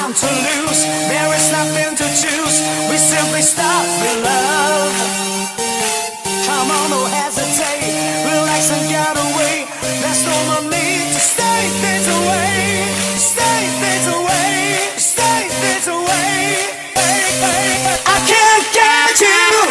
time to lose, there is nothing to choose. We simply start with love. Come on, no hesitate, relax and get away. There's no more need to stay this away. Stay this away, stay this away. I can't get you.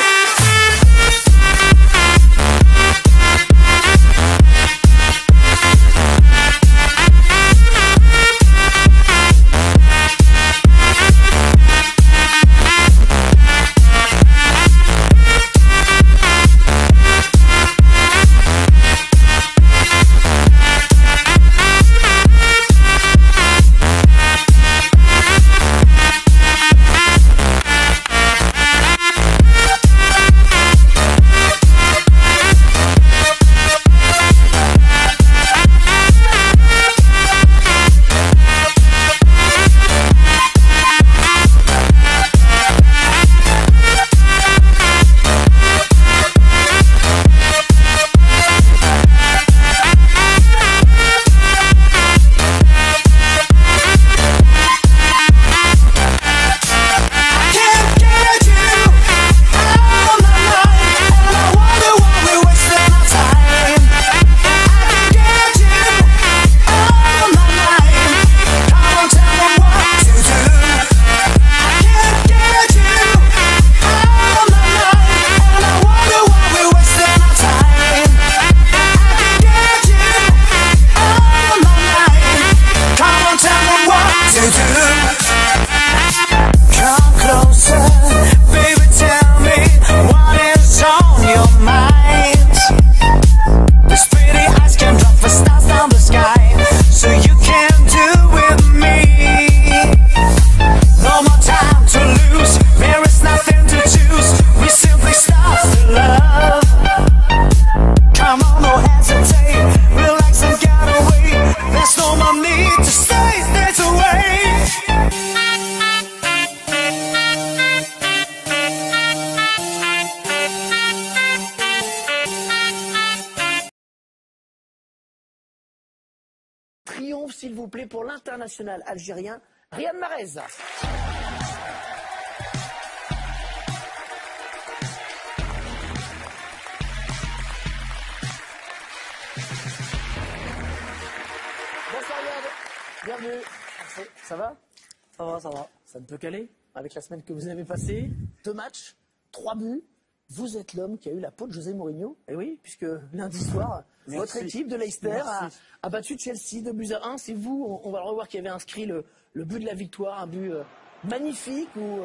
Triomphe, s'il vous plaît, pour l'international algérien Riyad Mahrez. Bonsoir Riyad, bienvenue. Ça va? Ça va, ça va. Ça ne peut qu'aller avec la semaine que vous avez passée. 2 matchs, 3 buts. Vous êtes l'homme qui a eu la peau de José Mourinho. Et oui, puisque lundi soir, votre équipe de Leicester a battu Chelsea 2-1. C'est vous, on va le revoir, qui avait inscrit le but de la victoire, un but magnifique où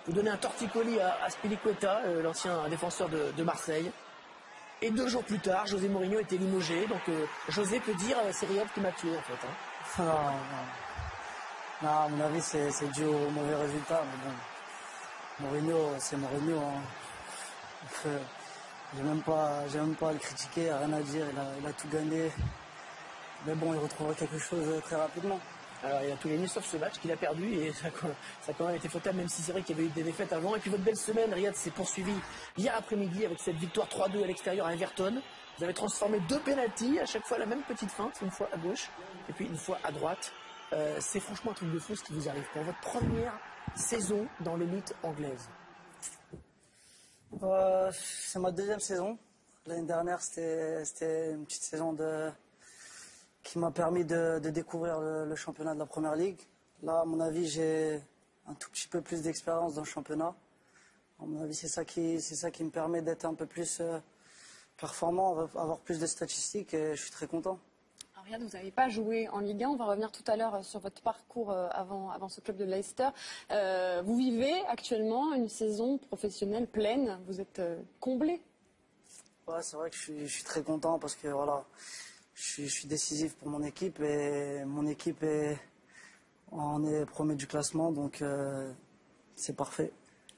vous donnez un torticolis à Spilicueta, l'ancien défenseur de Marseille. Et 2 jours plus tard, José Mourinho était limogé. Donc José peut dire, c'est Riyad qui m'a tué en fait. Hein. Non, à mon avis, c'est dû au mauvais résultat. Mais bon, Mourinho, c'est Mourinho. Hein. J'ai même pas à le critiquer, rien à dire, il a tout gagné. Mais bon, il retrouvera quelque chose très rapidement. Alors il a tout gagné sauf ce match qu'il a perdu et ça a quand même été fautable, même si c'est vrai qu'il y avait eu des défaites avant. Et puis votre belle semaine, Riyad, s'est poursuivie hier après-midi avec cette victoire 3-2 à l'extérieur à Everton. Vous avez transformé 2 pénaltys, à chaque fois la même petite feinte, une fois à gauche et puis une fois à droite. C'est franchement un truc de fou ce qui vous arrive pour votre première saison dans l'élite anglaise. C'est ma 2e saison. L'année dernière, c'était une petite saison qui m'a permis de découvrir le championnat de la Première Ligue. Là, à mon avis, j'ai un tout petit peu plus d'expérience dans le championnat. À mon avis, c'est ça qui me permet d'être un peu plus performant, avoir plus de statistiques et je suis très content. Alors, Riyad, vous n'avez pas joué en Ligue 1. On va revenir tout à l'heure sur votre parcours avant ce club de Leicester. Vous vivez actuellement une saison professionnelle pleine. Vous êtes comblé. Ouais, c'est vrai que je suis très content parce que voilà, je suis décisif pour mon équipe et mon équipe on est premier du classement, donc c'est parfait.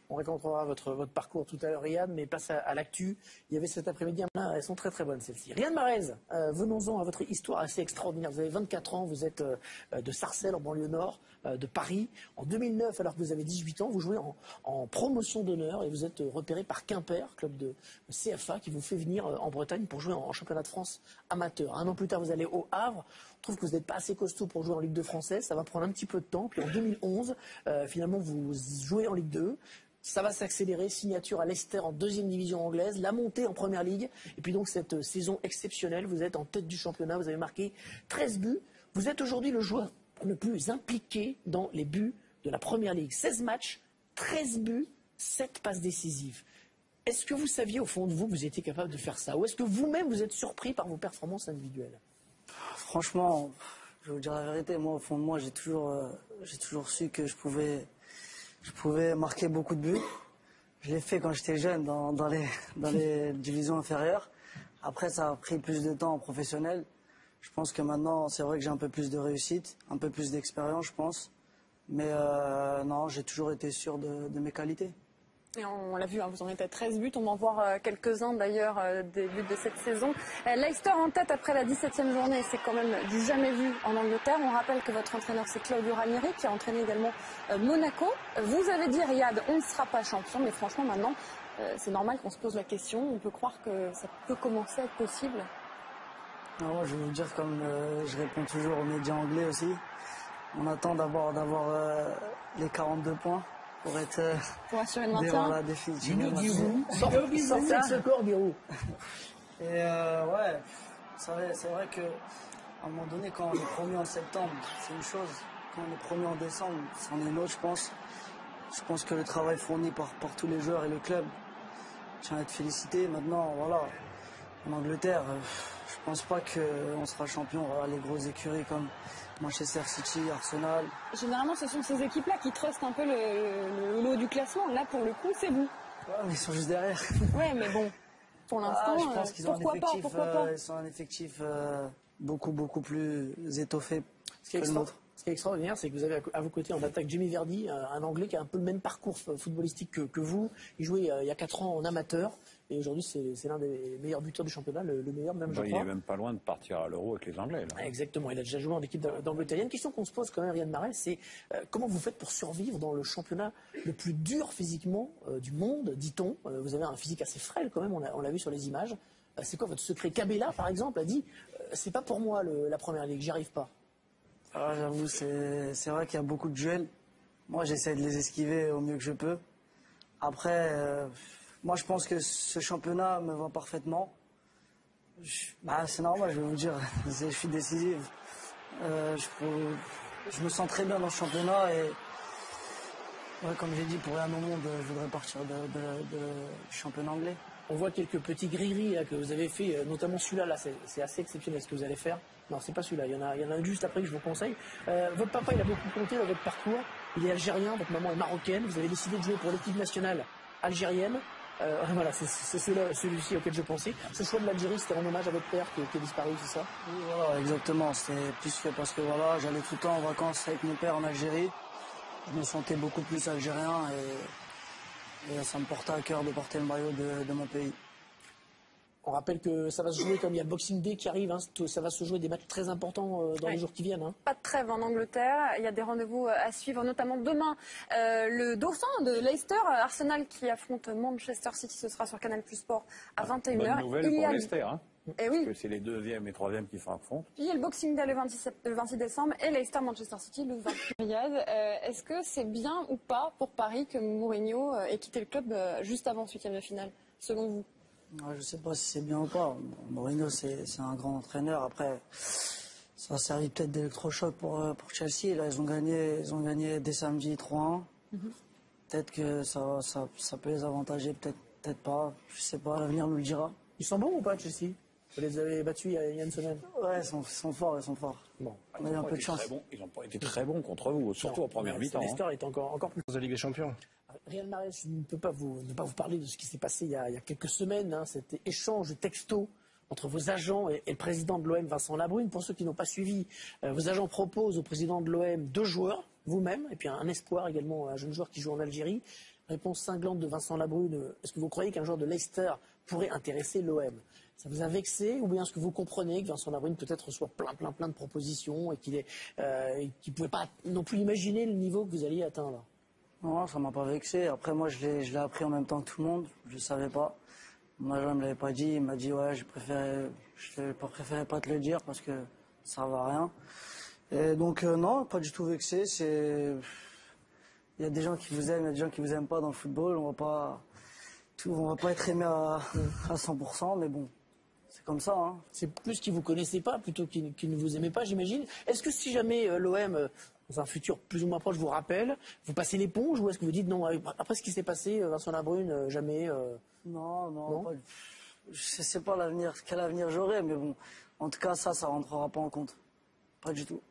On racontera votre parcours tout à l'heure, Riyad, mais place à l'actu. Il y avait cet après-midi, elles sont très très bonnes celles-ci. Riyad Mahrez, venons-en à votre histoire assez extraordinaire. Vous avez 24 ans, vous êtes de Sarcelles, en banlieue nord, de Paris. En 2009, alors que vous avez 18 ans, vous jouez en promotion d'honneur et vous êtes repéré par Quimper, club de CFA, qui vous fait venir en Bretagne pour jouer en championnat de France amateur. 1 an plus tard, vous allez au Havre. trouve que vous n'êtes pas assez costaud pour jouer en Ligue 2 française. Ça va prendre un petit peu de temps. Puis en 2011, finalement, vous jouez en Ligue 2. Ça va s'accélérer, signature à Leicester en 2e division anglaise, la montée en Première Ligue. Et puis donc cette saison exceptionnelle, vous êtes en tête du championnat, vous avez marqué 13 buts. Vous êtes aujourd'hui le joueur le plus impliqué dans les buts de la Première Ligue. 16 matchs, 13 buts, 7 passes décisives. Est-ce que vous saviez au fond de vous que vous étiez capable de faire ça? Ou est-ce que vous-même vous êtes surpris par vos performances individuelles? Franchement, je vais vous dire la vérité, moi au fond de moi j'ai toujours su que je pouvais marquer beaucoup de buts. Je l'ai fait quand j'étais jeune dans les divisions inférieures. Après ça a pris plus de temps en professionnel. Je pense que maintenant c'est vrai que j'ai un peu plus de réussite, un peu plus d'expérience je pense. Mais non, j'ai toujours été sûr de mes qualités. Et on l'a vu, hein, vous en êtes à 13 buts. On va en voir quelques-uns d'ailleurs des buts de cette saison. Leicester en tête après la 17e journée, c'est quand même du jamais vu en Angleterre. On rappelle que votre entraîneur c'est Claudio Ranieri qui a entraîné également Monaco. Vous avez dit Riyad, on ne sera pas champion, mais franchement maintenant c'est normal qu'on se pose la question. On peut croire que ça peut commencer à être possible. Non, moi, je vais vous dire comme je réponds toujours aux médias anglais aussi. On attend d'avoir les 42 points. Pour assurer le maintien. Voilà, définitivement. Sortez de ce corps, Birou. Et ouais, c'est vrai que à un moment donné, quand on est promu en septembre, c'est une chose. Quand on est promu en décembre, c'en est une autre, je pense. Je pense que le travail fourni par tous les joueurs et le club tient à être félicité. Maintenant, voilà, en Angleterre, je pense pas qu'on sera champion. Voilà, les grosses écuries comme Manchester City, Arsenal. Généralement, ce sont ces équipes-là qui trustent un peu le haut du classement. Là, pour le coup, c'est vous. Ouais, mais ils sont juste derrière. Ouais, mais bon, pour l'instant, je pense qu'ils ont pourquoi pas ils sont un effectif beaucoup plus étoffé Ce qui est extraordinaire, c'est que vous avez à vos côtés en attaque Jamie Vardy, un Anglais qui a un peu le même parcours footballistique que vous. Il jouait il y a 4 ans en amateur. Et aujourd'hui, c'est l'un des meilleurs buteurs du championnat, le meilleur même, je crois. Il est même pas loin de partir à l'Euro avec les Anglais. Là. Exactement, il a déjà joué en équipe d'Angleterre. Il y a une question qu'on se pose quand même, Riyad Mahrez, c'est comment vous faites pour survivre dans le championnat le plus dur physiquement du monde, dit-on. Vous avez un physique assez frêle quand même, on l'a vu sur les images. C'est quoi votre secret? Cabella, par exemple, a dit c'est pas pour moi la Première Ligue, j'y arrive pas. Alors j'avoue, c'est vrai qu'il y a beaucoup de duels. Moi, j'essaie de les esquiver au mieux que je peux. Après... moi, je pense que ce championnat me va parfaitement. C'est normal, je vais vous dire. Je suis décisif. Je me sens très bien dans ce championnat et, ouais, comme j'ai dit, pour rien au monde, je voudrais partir du championnat anglais. On voit quelques petits gris-gris là, que vous avez fait, notamment celui-là, c'est assez exceptionnel ce que vous allez faire. Non, c'est pas celui-là, il y en a un juste après que je vous conseille. Votre papa, il a beaucoup compté dans votre parcours. Il est algérien, votre maman est marocaine. Vous avez décidé de jouer pour l'équipe nationale algérienne. Voilà, c'est celui-ci auquel je pensais. Ce choix de l'Algérie, c'était en hommage à votre père qui est disparu, c'est ça? Oui, voilà, exactement. C'est plus que parce que voilà, j'allais tout le temps en vacances avec mon père en Algérie. Je me sentais beaucoup plus algérien et ça me portait à cœur de porter le maillot de mon pays. On rappelle que ça va se jouer comme il y a le Boxing Day qui arrive, hein, ça va se jouer des matchs très importants dans les jours qui viennent. Hein. Pas de trêve en Angleterre, il y a des rendez-vous à suivre, notamment demain. Le dauphin de Leicester, Arsenal qui affronte Manchester City, ce sera sur Canal+ Sport à 21h. Bonne nouvelle pour Leicester, hein, et parce oui. que c'est les 2e et 3e qui s'affrontent. Puis il y a le Boxing Day le 26 décembre et Leicester-Manchester City le 20. Riyad, est-ce que c'est bien ou pas pour Paris que Mourinho ait quitté le club juste avant ce 8e de finale, selon vous? Ouais, je ne sais pas si c'est bien ou pas. Mourinho, c'est un grand entraîneur. Après, ça a servi peut-être d'électrochoc pour Chelsea. Là, ils ont gagné dès samedi 3-1. Peut-être que ça peut les avantager, peut-être pas. Je ne sais pas, l'avenir nous le dira. Ils sont bons ou pas, Chelsea? Vous les avez battus il y a une semaine? Ouais, ils sont forts, ils sont forts. Bon. On a eu un peu de chance. Ils n'ont pas été très bons contre vous, surtout en première mi-temps. Leicester est encore plus. De Ligue des Champions. Riyad Mahrez, je ne peux pas ne pas vous parler de ce qui s'est passé il y a quelques semaines, hein, cet échange texto entre vos agents et le président de l'OM, Vincent Labrune. Pour ceux qui n'ont pas suivi, vos agents proposent au président de l'OM 2 joueurs, vous-même, et puis un espoir également, un jeune joueur qui joue en Algérie. Réponse cinglante de Vincent Labrune, est-ce que vous croyez qu'un joueur de Leicester pourrait intéresser l'OM? Ça vous a vexé, ou bien est-ce que vous comprenez que Vincent Labrune peut-être reçoit plein de propositions et qu'il ne pouvait pas non plus imaginer le niveau que vous alliez atteindre? Non, ça m'a pas vexé. Après, moi, je l'ai appris en même temps que tout le monde. Je savais pas. Mon agent ne me l'avait pas dit. Il m'a dit, ouais, je préférais pas te le dire parce que ça servent à rien. Et donc non, pas du tout vexé. Il y a des gens qui vous aiment, il y a des gens qui vous aiment pas dans le football. On va pas être aimé à 100%, mais bon, c'est comme ça. Hein. C'est plus qu'ils vous connaissaient pas plutôt qu'ils ne vous aimaient pas, j'imagine. Est-ce que si jamais l'OM, dans un futur plus ou moins proche, vous rappelle, vous passez l'éponge ou est-ce que vous dites non, après ce qui s'est passé, Vincent Labrune, jamais Non. Je sais pas quel avenir j'aurai, mais bon, en tout cas, ça rentrera pas en compte. Pas du tout.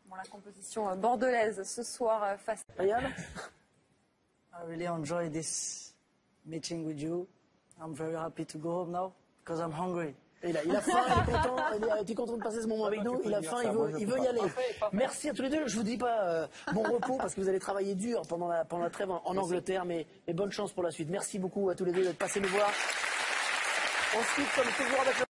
Bon, la composition bordelaise ce soir face à Ryan? I really enjoy this meeting with you. I'm very happy to go home now because I'm hungry. Il a faim, il est content, il a été content de passer ce moment avec nous, il a faim, il veut y aller. Merci à tous les deux, je vous dis pas bon repos parce que vous allez travailler dur pendant la trêve en Angleterre, mais bonne chance pour la suite. Merci beaucoup à tous les deux d'être passés nous voir. On se quitte comme toujours avec le